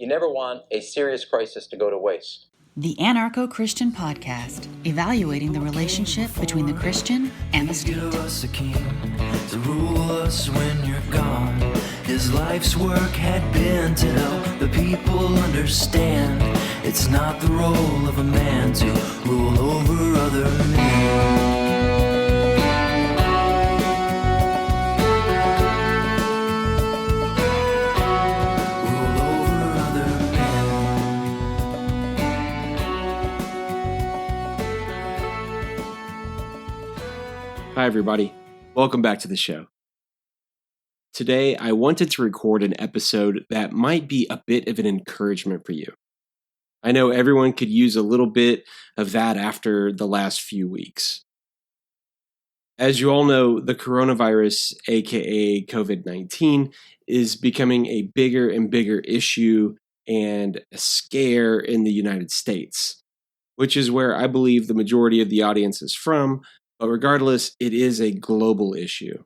You never want a serious crisis to go to waste. The Anarcho-Christian Podcast, evaluating the relationship between the Christian and the state. Give us a king to rule us when you're gone. His life's work had been to help the people understand it's not the role of a man to rule over other men. Hi, everybody. Welcome back to the show. Today, I wanted to record an episode that might be a bit of an encouragement for you. I know everyone could use a little bit of that after the last few weeks. As you all know, the coronavirus, aka COVID-19, is becoming a bigger and bigger issue and a scare in the United States, which is where I believe the majority of the audience is from. But regardless, it is a global issue.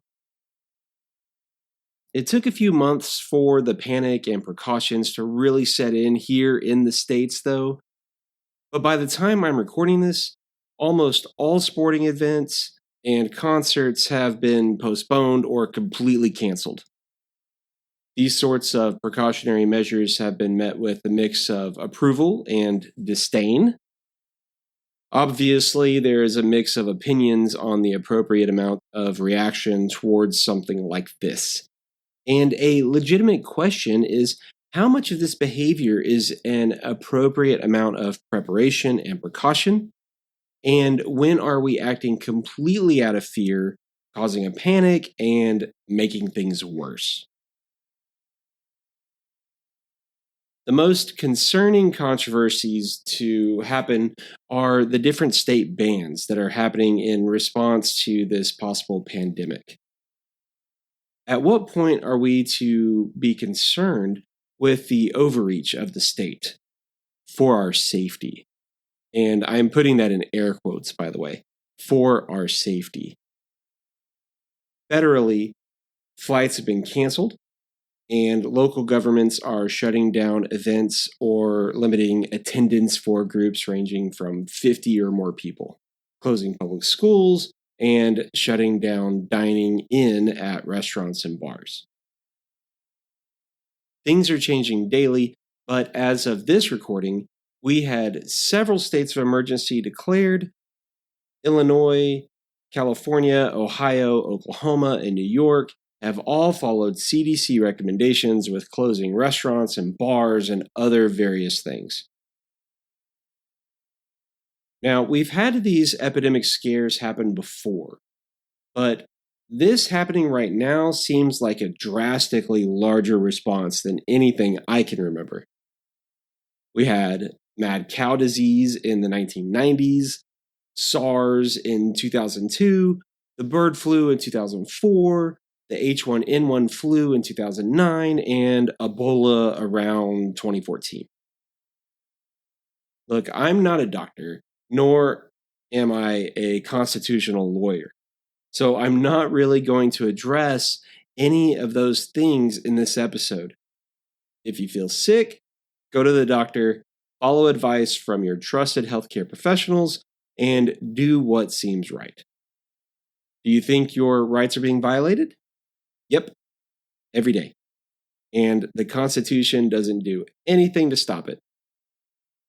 It took a few months for the panic and precautions to really set in here in the States, though. But by the time I'm recording this, almost all sporting events and concerts have been postponed or completely canceled. These sorts of precautionary measures have been met with a mix of approval and disdain. Obviously, there is a mix of opinions on the appropriate amount of reaction towards something like this. And a legitimate question is, how much of this behavior is an appropriate amount of preparation and precaution? And when are we acting completely out of fear, causing a panic and making things worse? The most concerning controversies to happen are the different state bans that are happening in response to this possible pandemic. At what point are we to be concerned with the overreach of the state for our safety? And I'm putting that in air quotes, by the way, for our safety. Federally, flights have been canceled, and local governments are shutting down events or limiting attendance for groups ranging from 50 or more people, closing public schools, and shutting down dining in at restaurants and bars. Things are changing daily, but as of this recording, we had several states of emergency declared: Illinois, California, Ohio, Oklahoma, and New York have all followed CDC recommendations with closing restaurants and bars and other various things. Now, we've had these epidemic scares happen before, but this happening right now seems like a drastically larger response than anything I can remember. We had mad cow disease in the 1990s, SARS in 2002, the bird flu in 2004, the H1N1 flu in 2009, and Ebola around 2014. Look, I'm not a doctor, nor am I a constitutional lawyer, so I'm not really going to address any of those things in this episode. If you feel sick, go to the doctor, follow advice from your trusted healthcare professionals, and do what seems right. Do you think your rights are being violated? Yep, every day. And the Constitution doesn't do anything to stop it.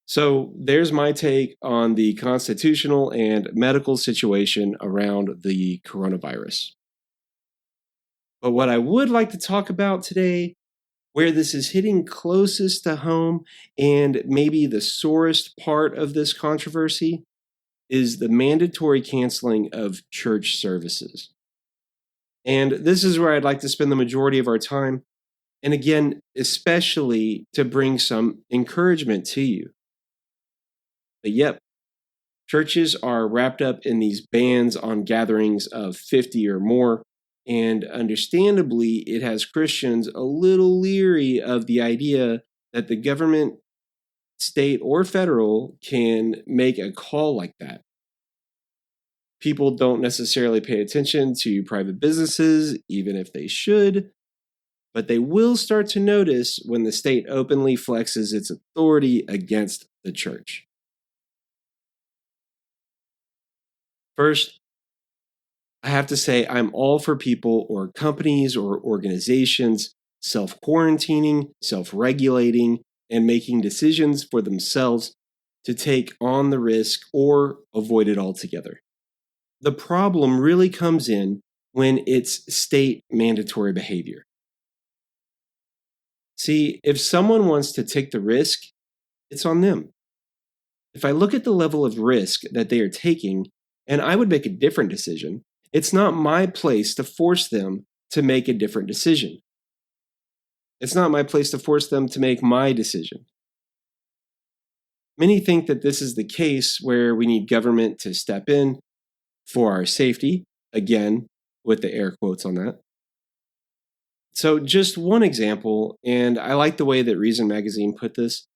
So there's my take on the constitutional and medical situation around the coronavirus. But what I would like to talk about today, where this is hitting closest to home and maybe the sorest part of this controversy, is the mandatory canceling of church services. And this is where I'd like to spend the majority of our time, and again, especially to bring some encouragement to you. But yep, churches are wrapped up in these bans on gatherings of 50 or more, and understandably, it has Christians a little leery of the idea that the government, state or federal, can make a call like that. People don't necessarily pay attention to private businesses, even if they should. but they will start to notice when the state openly flexes its authority against the church. First, I have to say I'm all for people or companies or organizations self-quarantining, self-regulating, and making decisions for themselves to take on the risk or avoid it altogether. The problem really comes in when it's state mandatory behavior. See, if someone wants to take the risk, it's on them. If I look at the level of risk that they are taking, and I would make a different decision, it's not my place to force them to make a different decision. It's not my place to force them to make my decision. Many think that this is the case where we need government to step in for our safety, again, with the air quotes on that. So just one example, and I like the way that Reason Magazine put this,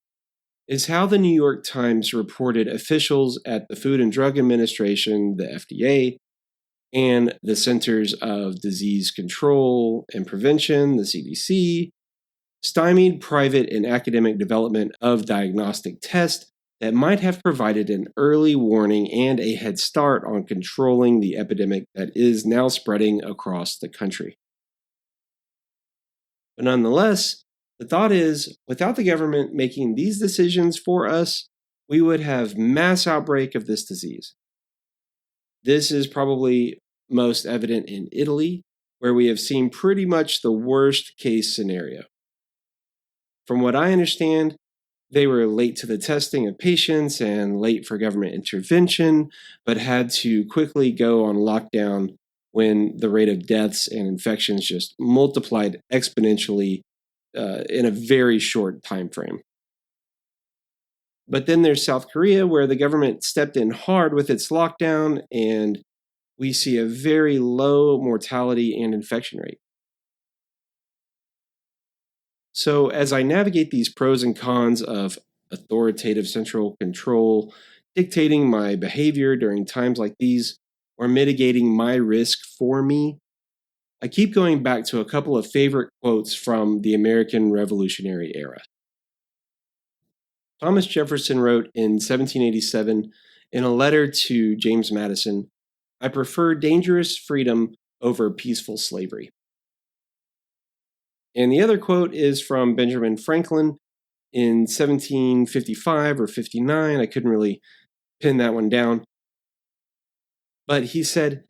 is how the New York Times reported officials at the Food and Drug Administration, the FDA, and the Centers of Disease Control and Prevention, the CDC, stymied private and academic development of diagnostic tests that might have provided an early warning and a head start on controlling the epidemic that is now spreading across the country. But nonetheless, the thought is, without the government making these decisions for us, we would have mass outbreak of this disease. This is probably most evident in Italy, where we have seen pretty much the worst case scenario. From what I understand, they were late to the testing of patients and late for government intervention, but had to quickly go on lockdown when the rate of deaths and infections just multiplied exponentially in a very short time frame. But then there's South Korea, where the government stepped in hard with its lockdown, and we see a very low mortality and infection rate. So as I navigate these pros and cons of authoritative central control dictating my behavior during times like these, or mitigating my risk for me, I keep going back to a couple of favorite quotes from the American Revolutionary era. Thomas Jefferson wrote in 1787 in a letter to James Madison, "I prefer dangerous freedom over peaceful slavery." And the other quote is from Benjamin Franklin in 1755 or 59. I couldn't really pin that one down. But he said,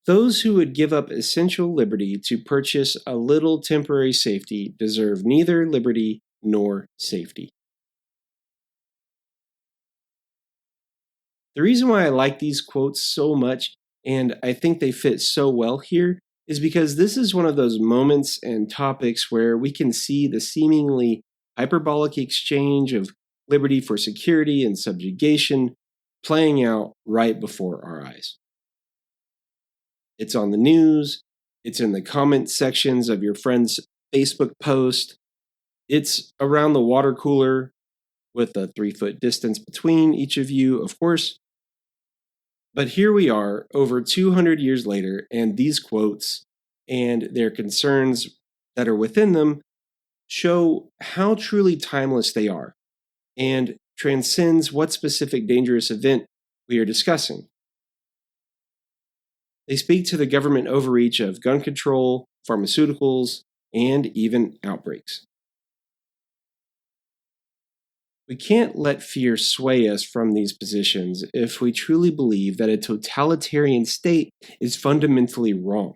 "Those who would give up essential liberty to purchase a little temporary safety deserve neither liberty nor safety." The reason why I like these quotes so much, and I think they fit so well here, is because this is one of those moments and topics where we can see the seemingly hyperbolic exchange of liberty for security and subjugation playing out right before our eyes. It's on the news, it's in the comment sections of your friend's Facebook post, it's around the water cooler with a 3-foot distance between each of you, of course. But here we are, over 200 years later, and these quotes and their concerns that are within them show how truly timeless they are and transcends what specific dangerous event we are discussing. They speak to the government overreach of gun control, pharmaceuticals, and even outbreaks. We can't let fear sway us from these positions if we truly believe that a totalitarian state is fundamentally wrong.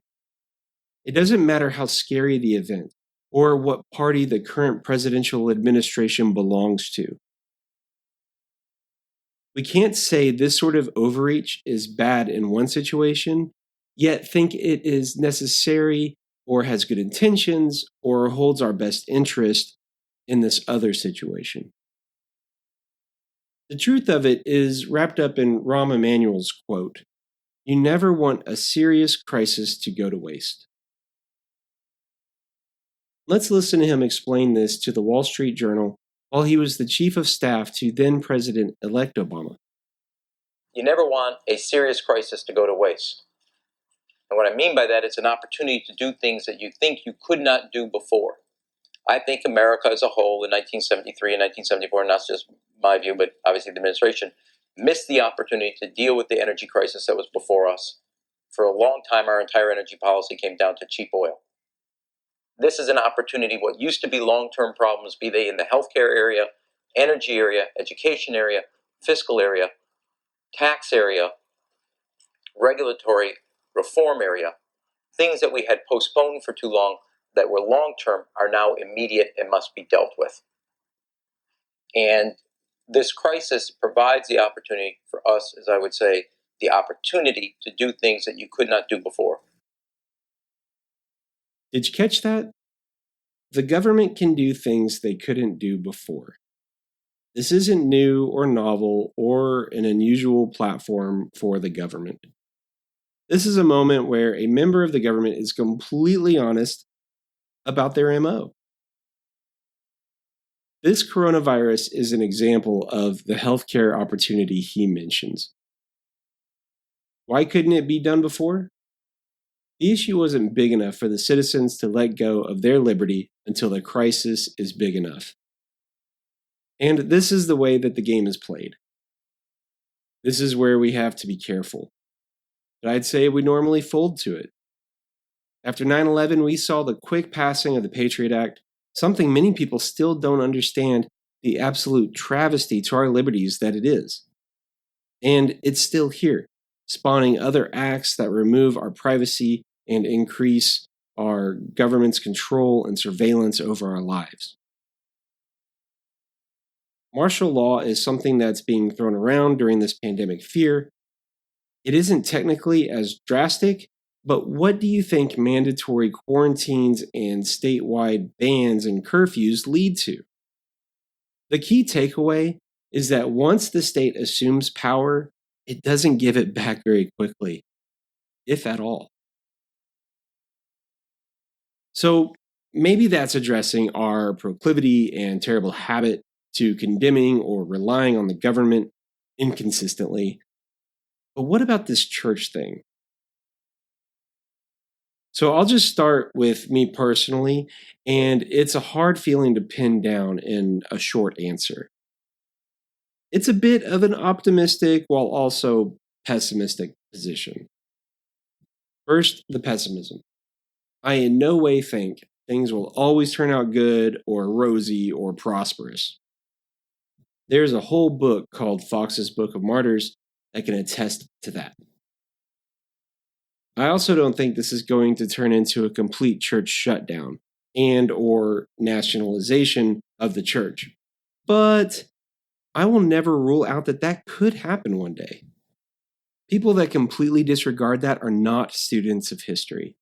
It doesn't matter how scary the event or what party the current presidential administration belongs to. We can't say this sort of overreach is bad in one situation, yet think it is necessary or has good intentions or holds our best interest in this other situation. The truth of it is wrapped up in Rahm Emanuel's quote, "You never want a serious crisis to go to waste." Let's listen to him explain this to the Wall Street Journal while he was the chief of staff to then President-elect Obama. You never want a serious crisis to go to waste. And what I mean by that, it's an opportunity to do things that you think you could not do before. I think America as a whole in 1973 and 1974, not just my view, but obviously the administration, missed the opportunity to deal with the energy crisis that was before us. For a long time, our entire energy policy came down to cheap oil. This is an opportunity. What used to be long-term problems, be they in the healthcare area, energy area, education area, fiscal area, tax area, regulatory reform area, things that we had postponed for too long that were long-term are now immediate and must be dealt with. And this crisis provides the opportunity for us, as I would say, the opportunity to do things that you could not do before. Did you catch that? The government can do things they couldn't do before. This isn't new or novel or an unusual platform for the government. This is a moment where a member of the government is completely honest about their MO. This coronavirus is an example of the healthcare opportunity he mentions. Why couldn't it be done before? The issue wasn't big enough for the citizens to let go of their liberty until the crisis is big enough. And this is the way that the game is played. This is where we have to be careful. But I'd say we normally fold to it. After 9/11, we saw the quick passing of the Patriot Act, something many people still don't understand the absolute travesty to our liberties that it is. And it's still here, spawning other acts that remove our privacy and increase our government's control and surveillance over our lives. Martial law is something that's being thrown around during this pandemic fear. It isn't technically as drastic, but what do you think mandatory quarantines and statewide bans and curfews lead to? The key takeaway is that once the state assumes power, it doesn't give it back very quickly, if at all. So maybe that's addressing our proclivity and terrible habit to condemning or relying on the government inconsistently. But what about this church thing? So I'll just start with me personally, and it's a hard feeling to pin down in a short answer. It's a bit of an optimistic while also pessimistic position. First, the pessimism. I in no way think things will always turn out good or rosy or prosperous. There's a whole book called Fox's Book of Martyrs that can attest to that. I also don't think this is going to turn into a complete church shutdown and or nationalization of the church. But I will never rule out that that could happen one day. People that completely disregard that are not students of history.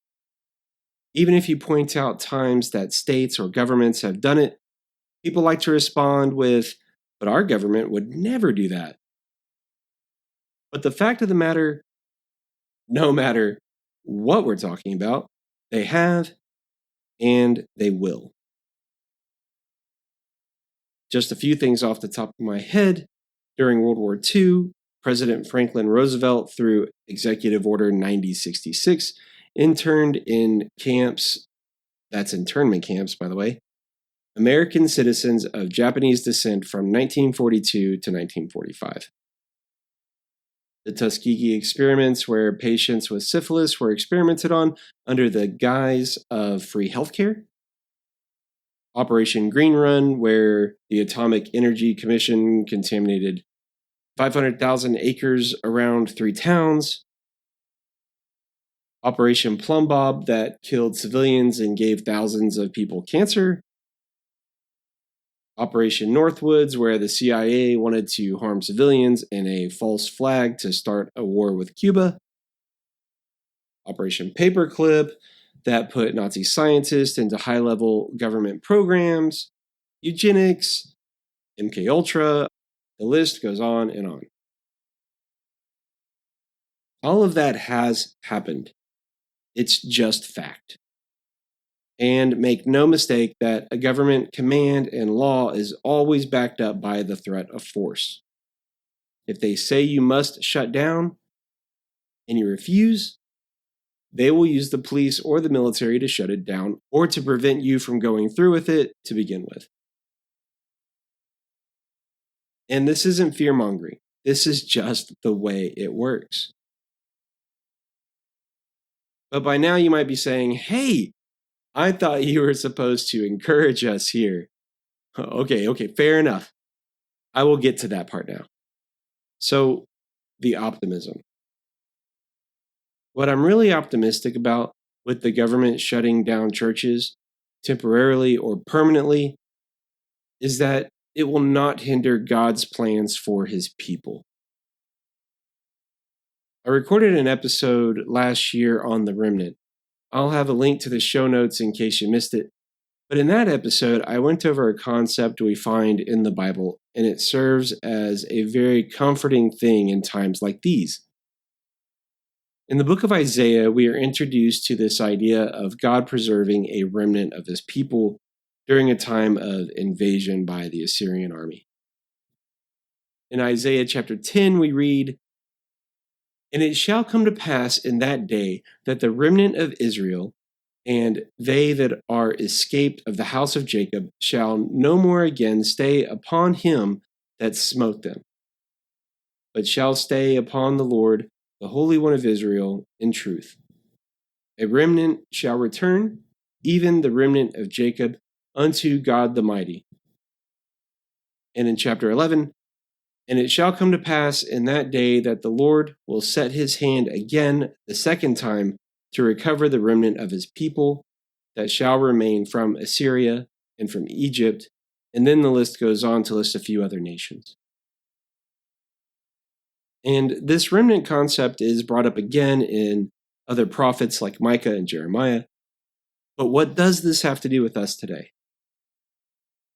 Even if you point out times that states or governments have done it, people like to respond with, "But our government would never do that." But the fact of the matter, no matter what we're talking about, they have and they will. Just a few things off the top of my head. During World War II, President Franklin Roosevelt, through Executive Order 9066, interned in camps, that's internment camps, by the way, American citizens of Japanese descent from 1942 to 1945. The Tuskegee experiments, where patients with syphilis were experimented on under the guise of free healthcare. Operation Green Run, where the Atomic Energy Commission contaminated 500,000 acres around 3 towns. Operation Plum Bob, that killed civilians and gave thousands of people cancer. Operation Northwoods, where the CIA wanted to harm civilians in a false flag to start a war with Cuba. Operation Paperclip, that put Nazi scientists into high-level government programs. Eugenics, MKUltra, the list goes on and on. All of that has happened. It's just fact. And make no mistake that a government command and law is always backed up by the threat of force. If they say you must shut down and you refuse, they will use the police or the military to shut it down or to prevent you from going through with it to begin with. And this isn't fear-mongering. This is just the way it works. But by now you might be saying, hey, I thought you were supposed to encourage us here. Okay, fair enough. I will get to that part now. So, the optimism. What I'm really optimistic about with the government shutting down churches, temporarily or permanently, is that it will not hinder God's plans for his people. I recorded an episode last year on the remnant. I'll have a link to the show notes in case you missed it. But in that episode, I went over a concept we find in the Bible, and it serves as a very comforting thing in times like these. In the book of Isaiah, we are introduced to this idea of God preserving a remnant of his people during a time of invasion by the Assyrian army. In Isaiah chapter 10, we read, "And it shall come to pass in that day that the remnant of Israel and they that are escaped of the house of Jacob shall no more again stay upon him that smote them, but shall stay upon the Lord, the Holy One of Israel, in truth. A remnant shall return, even the remnant of Jacob, unto God the Mighty." And in chapter 11, "And it shall come to pass in that day that the Lord will set his hand again the second time to recover the remnant of his people that shall remain from Assyria and from Egypt." And then the list goes on to list a few other nations. And this remnant concept is brought up again in other prophets like Micah and Jeremiah. But what does this have to do with us today?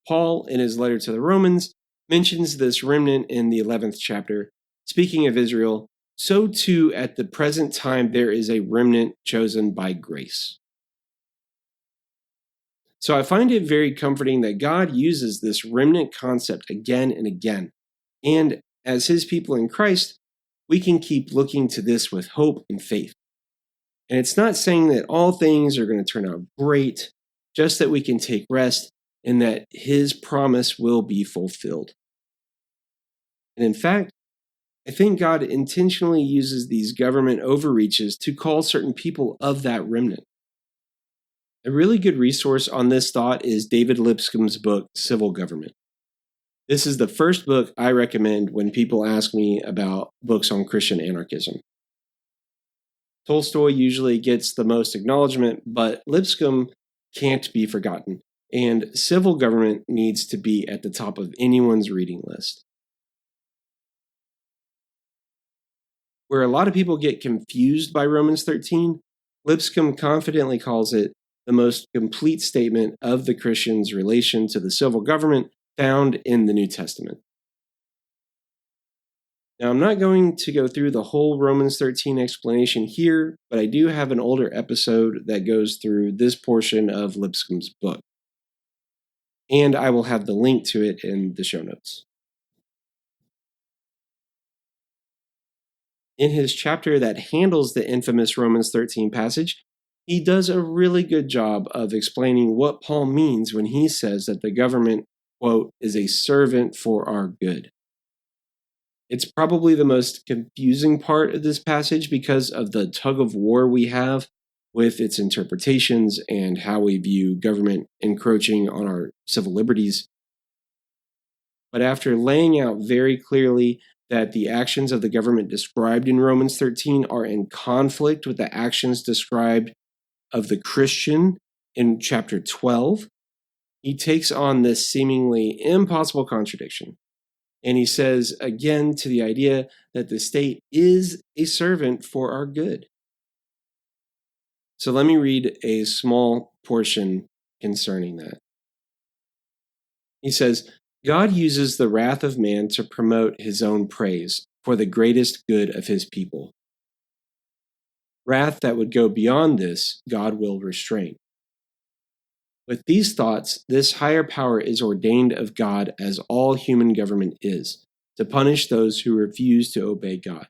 Paul, in his letter to the Romans, mentions this remnant in the 11th chapter. Speaking of Israel, so too at the present time there is a remnant chosen by grace. So I find it very comforting that God uses this remnant concept again and again. And as his people in Christ, we can keep looking to this with hope and faith. And it's not saying that all things are going to turn out great, just that we can take rest and that his promise will be fulfilled. And in fact, I think God intentionally uses these government overreaches to call certain people of that remnant. A really good resource on this thought is David Lipscomb's book, Civil Government. This is the first book I recommend when people ask me about books on Christian anarchism. Tolstoy usually gets the most acknowledgement, but Lipscomb can't be forgotten, and Civil Government needs to be at the top of anyone's reading list. Where a lot of people get confused by Romans 13, Lipscomb confidently calls it the most complete statement of the Christian's relation to the civil government found in the New Testament. Now, I'm not going to go through the whole Romans 13 explanation here, but I do have an older episode that goes through this portion of Lipscomb's book. And I will have the link to it in the show notes. In his chapter that handles the infamous Romans 13 passage, he does a really good job of explaining what Paul means when he says that the government, quote, is a servant for our good. It's probably the most confusing part of this passage because of the tug of war we have with its interpretations and how we view government encroaching on our civil liberties. But after laying out very clearly that the actions of the government described in Romans 13 are in conflict with the actions described of the Christian in chapter 12, he takes on this seemingly impossible contradiction. And he says again to the idea that the state is a servant for our good. So let me read a small portion concerning that. He says, God uses the wrath of man to promote his own praise for the greatest good of his people. Wrath that would go beyond this, God will restrain. With these thoughts, this higher power is ordained of God, as all human government is, to punish those who refuse to obey God.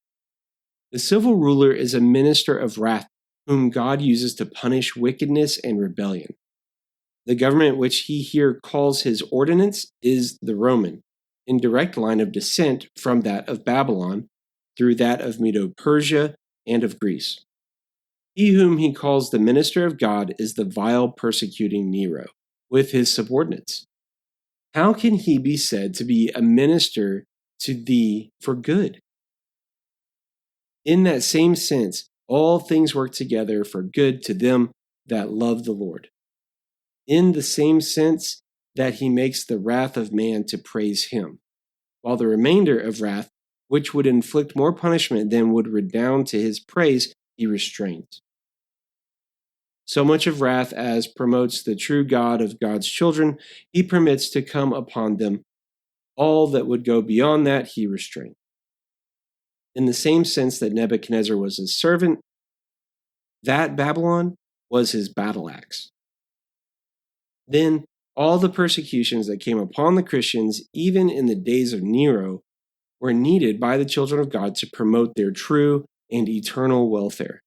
The civil ruler is a minister of wrath whom God uses to punish wickedness and rebellion. The government which he here calls his ordinance is the Roman, in direct line of descent from that of Babylon, through that of Medo-Persia and of Greece. He whom he calls the minister of God is the vile persecuting Nero, with his subordinates. How can he be said to be a minister to thee for good? In that same sense, all things work together for good to them that love the Lord. In the same sense that he makes the wrath of man to praise him, while the remainder of wrath, which would inflict more punishment than would redound to his praise, he restrains. So much of wrath as promotes the true God of God's children, he permits to come upon them. All that would go beyond that, he restrains. In the same sense that Nebuchadnezzar was his servant, that Babylon was his battle axe. Then all the persecutions that came upon the Christians, even in the days of Nero, were needed by the children of God to promote their true and eternal welfare.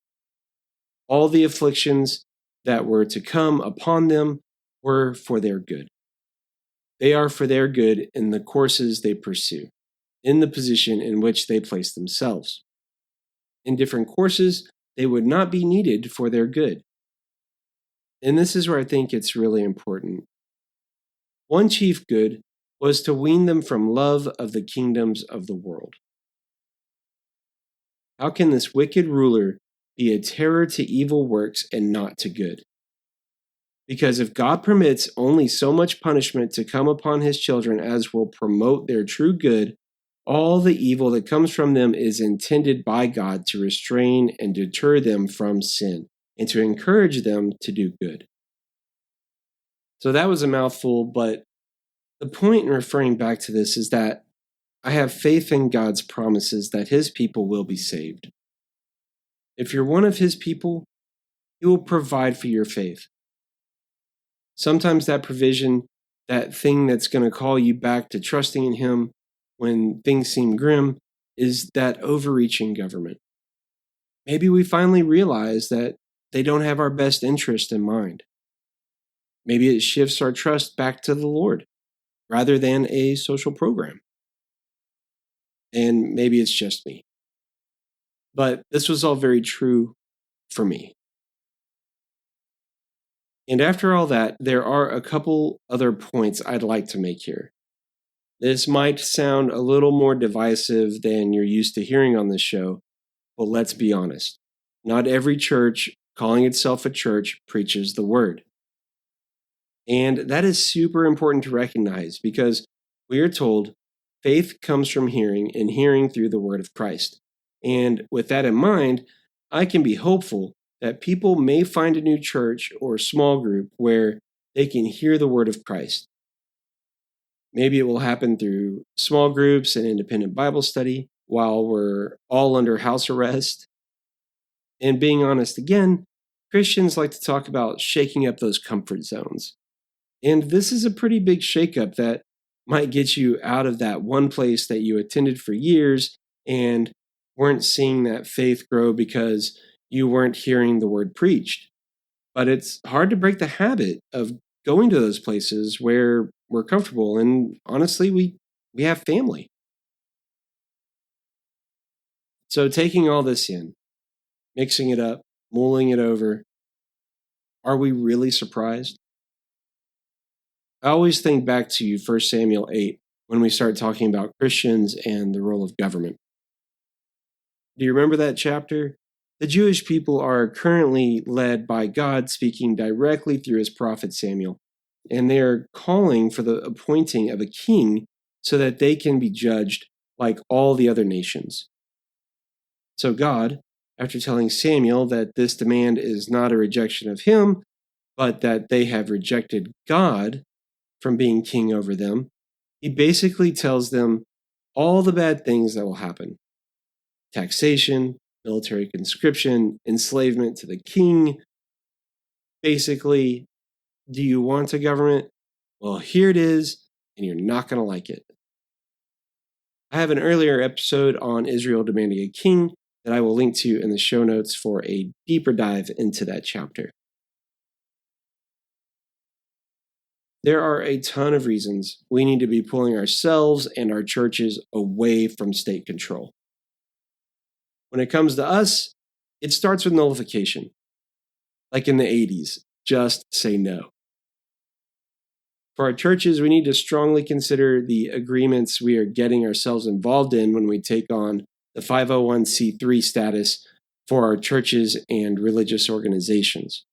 All the afflictions that were to come upon them were for their good. They are for their good in the courses they pursue, in the position in which they place themselves. In different courses, they would not be needed for their good. And this is where I think it's really important. One chief good was to wean them from love of the kingdoms of the world. How can this wicked ruler be a terror to evil works and not to good? Because if God permits only so much punishment to come upon his children as will promote their true good, all the evil that comes from them is intended by God to restrain and deter them from sin and to encourage them to do good. So that was a mouthful, but the point in referring back to this is that I have faith in God's promises that his people will be saved. If you're one of his people, he will provide for your faith. Sometimes that provision, that thing that's going to call you back to trusting in him when things seem grim, is that overreaching government. Maybe we finally realize that they don't have our best interest in mind. Maybe it shifts our trust back to the Lord rather than a social program. And maybe it's just me. But this was all very true for me. And after all that, there are a couple other points I'd like to make here. This might sound a little more divisive than you're used to hearing on this show, but let's be honest. Not every church calling itself a church preaches the word. And that is super important to recognize because we are told faith comes from hearing and hearing through the word of Christ. And with that in mind, I can be hopeful that people may find a new church or small group where they can hear the word of Christ. Maybe it will happen through small groups and independent Bible study while we're all under house arrest. And being honest again, Christians like to talk about shaking up those comfort zones. And this is a pretty big shakeup that might get you out of that one place that you attended for years and weren't seeing that faith grow because you weren't hearing the word preached. But it's hard to break the habit of going to those places where we're comfortable. And honestly, we have family. So taking all this in, mixing it up, mulling it over, are we really surprised? I always think back to 1 Samuel 8 when we start talking about Christians and the role of government. Do you remember that chapter? The Jewish people are currently led by God speaking directly through his prophet Samuel, and they are calling for the appointing of a king so that they can be judged like all the other nations. So God, after telling Samuel that this demand is not a rejection of him, but that they have rejected God from being king over them, he basically tells them all the bad things that will happen. Taxation, military conscription, enslavement to the king. Basically, do you want a government? Well, here it is, and you're not going to like it. I have an earlier episode on Israel demanding a king that I will link to in the show notes for a deeper dive into that chapter. There are a ton of reasons we need to be pulling ourselves and our churches away from state control. When it comes to us, it starts with nullification. Like in the 80s, just say no. For our churches, we need to strongly consider the agreements we are getting ourselves involved in when we take on the 501c3 status for our churches and religious organizations.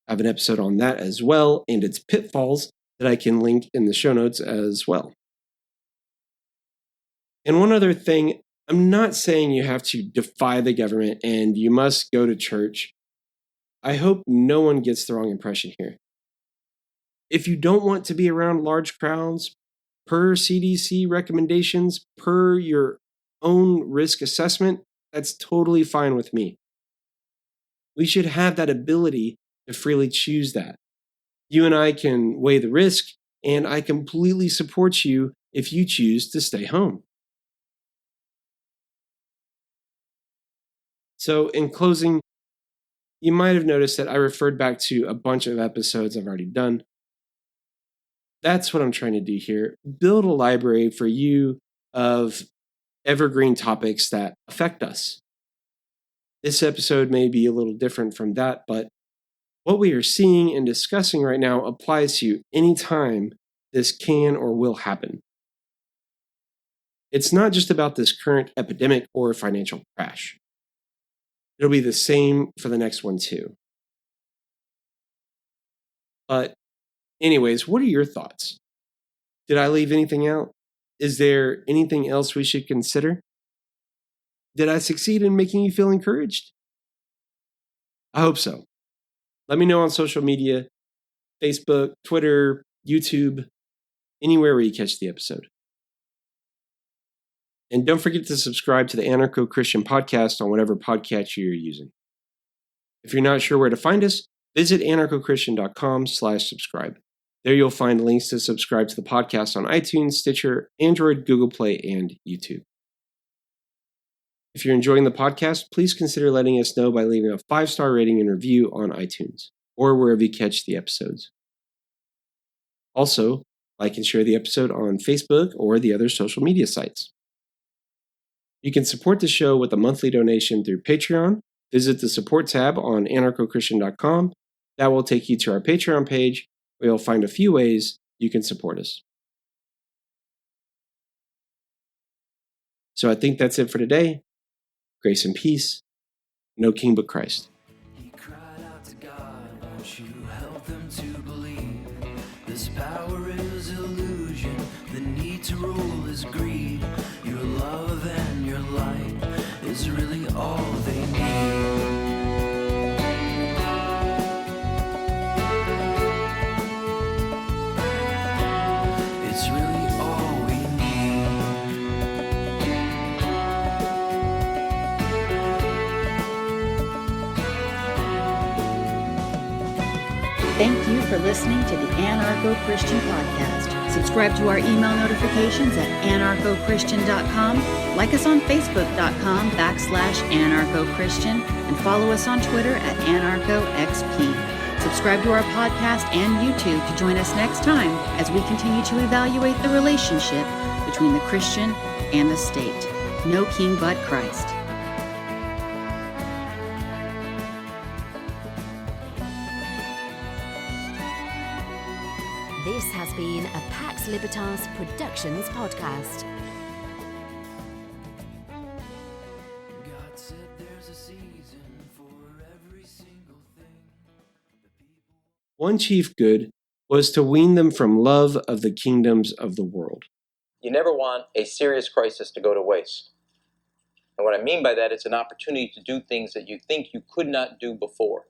I have an episode on that as well, and its pitfalls that I can link in the show notes as well. And one other thing, I'm not saying you have to defy the government and you must go to church. I hope no one gets the wrong impression here. If you don't want to be around large crowds, per CDC recommendations, per your own risk assessment, that's totally fine with me. We should have that ability to freely choose that. You and I can weigh the risk, and I completely support you if you choose to stay home. So in closing, you might have noticed that I referred back to a bunch of episodes I've already done. That's what I'm trying to do here. Build a library for you of evergreen topics that affect us. This episode may be a little different from that, but what we are seeing and discussing right now applies to you anytime this can or will happen. It's not just about this current epidemic or financial crash. It'll be the same for the next one too. But anyways, what are your thoughts? Did I leave anything out? Is there anything else we should consider? Did I succeed in making you feel encouraged? I hope so. Let me know on social media, Facebook, Twitter, YouTube, anywhere where you catch the episode. And don't forget to subscribe to the Anarcho-Christian podcast on whatever podcatcher you're using. If you're not sure where to find us, visit anarchochristian.com/subscribe. There you'll find links to subscribe to the podcast on iTunes, Stitcher, Android, Google Play, and YouTube. If you're enjoying the podcast, please consider letting us know by leaving a 5-star rating and review on iTunes or wherever you catch the episodes. Also, like and share the episode on Facebook or the other social media sites. You can support the show with a monthly donation through Patreon. Visit the support tab on anarchochristian.com. That will take you to our Patreon page, where you'll find a few ways you can support us. So I think that's it for today. Grace and peace. No king but Christ. He cried out to God, won't you help them to believe? This power is illusion, the need to rule is greed. Your love and your light is really all they need. It's really all we need. Thank you for listening to the Anarcho-Christian Podcast. Subscribe to our email notifications at anarchochristian.com, like us on facebook.com/anarchochristian, and follow us on Twitter at anarchoxp. Subscribe to our podcast and YouTube to join us next time as we continue to evaluate the relationship between the Christian and the state. No king but Christ. This has been a Pax Libertas Productions podcast. God said there's a season for every single thing. One chief good was to wean them from love of the kingdoms of the world. You never want a serious crisis to go to waste. And what I mean by that, it's an opportunity to do things that you think you could not do before.